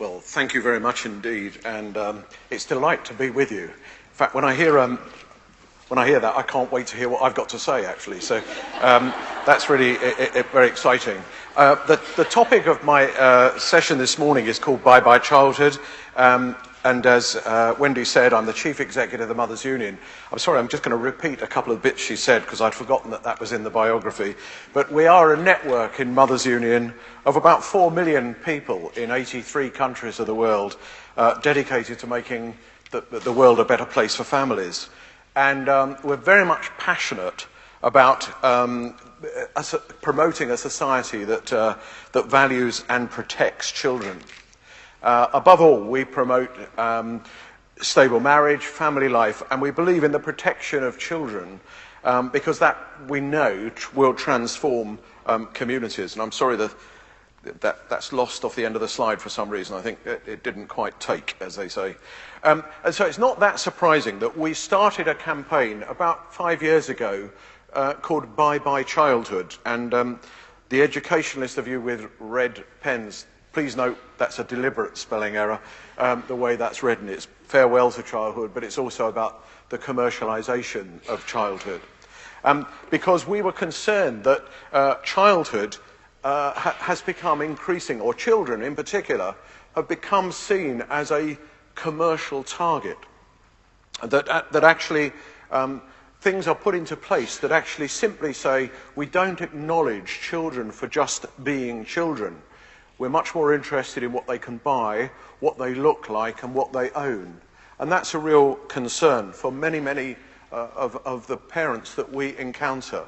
Well, thank you very much indeed, and it's a delight to be with you. In fact, when I hear that, I can't wait to hear what I've got to say, actually. So that's really very exciting. The topic of my session this morning is called Bye Bye Childhood. And as Wendy said, I'm the Chief Executive of the Mothers Union. I'm sorry, I'm just going to repeat a couple of bits she said because I'd forgotten that was in the biography. But we are a network in Mothers Union of about 4 million people in 83 countries of the world dedicated to making the world a better place for families. And we're very much passionate about promoting a society that values and protects children. Above all, we promote stable marriage, family life, and we believe in the protection of children because that, we know, will transform communities. And I'm sorry that's lost off the end of the slide for some reason. I think it didn't quite take, as they say. And so it's not that surprising that we started a campaign about 5 years ago called Bye Bye Childhood. And the educationalist of you with red pens, please note that's a deliberate spelling error, the way that's written. It's farewell to childhood, but it's also about the commercialisation of childhood. Because we were concerned that childhood has become increasing, or children in particular, have become seen as a commercial target. That actually things are put into place that actually simply say we don't acknowledge children for just being children. We're much more interested in what they can buy, what they look like, and what they own. And that's a real concern for many, many of the parents that we encounter.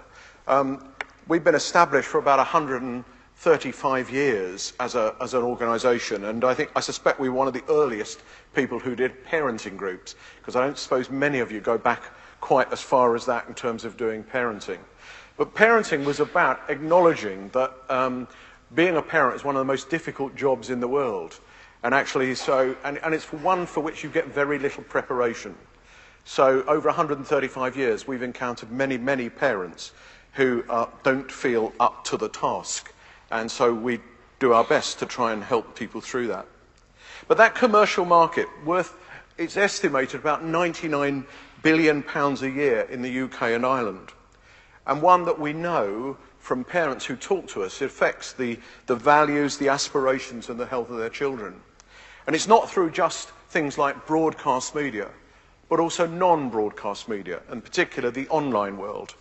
We've been established for about 135 years as an organisation, and I suspect we're one of the earliest people who did parenting groups, because I don't suppose many of you go back quite as far as that in terms of doing parenting. But parenting was about acknowledging that being a parent is one of the most difficult jobs in the world, and actually and it's one for which you get very little preparation. So over 135 years we've encountered many, many parents who don't feel up to the task, and so we do our best to try and help people through that. But that commercial market, it's estimated about £99 billion a year in the UK and Ireland, and one that we know from parents who talk to us, it affects the values, the aspirations and the health of their children. And it's not through just things like broadcast media, but also non-broadcast media, in particular the online world.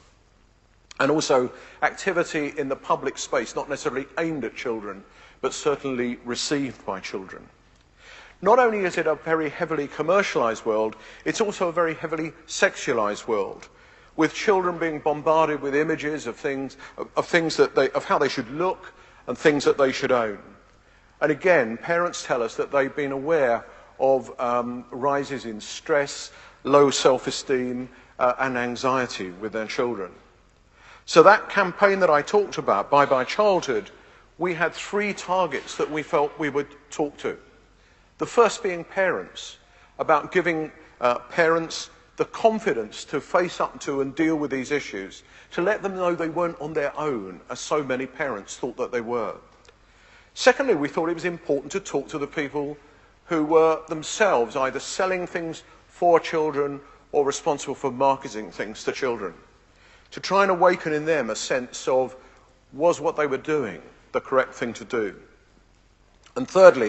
And also activity in the public space, not necessarily aimed at children, but certainly received by children. Not only is it a very heavily commercialised world, it's also a very heavily sexualised world, with children being bombarded with images of how they should look and things that they should own. And again, parents tell us that they've been aware of rises in stress, low self-esteem and anxiety with their children. So that campaign that I talked about, Bye Bye Childhood, we had 3 targets that we felt we would talk to. The first being parents, about giving parents the confidence to face up to and deal with these issues, to let them know they weren't on their own, as so many parents thought that they were. Secondly, we thought it was important to talk to the people who were themselves either selling things for children or responsible for marketing things to children, to try and awaken in them a sense of, was what they were doing the correct thing to do? And thirdly,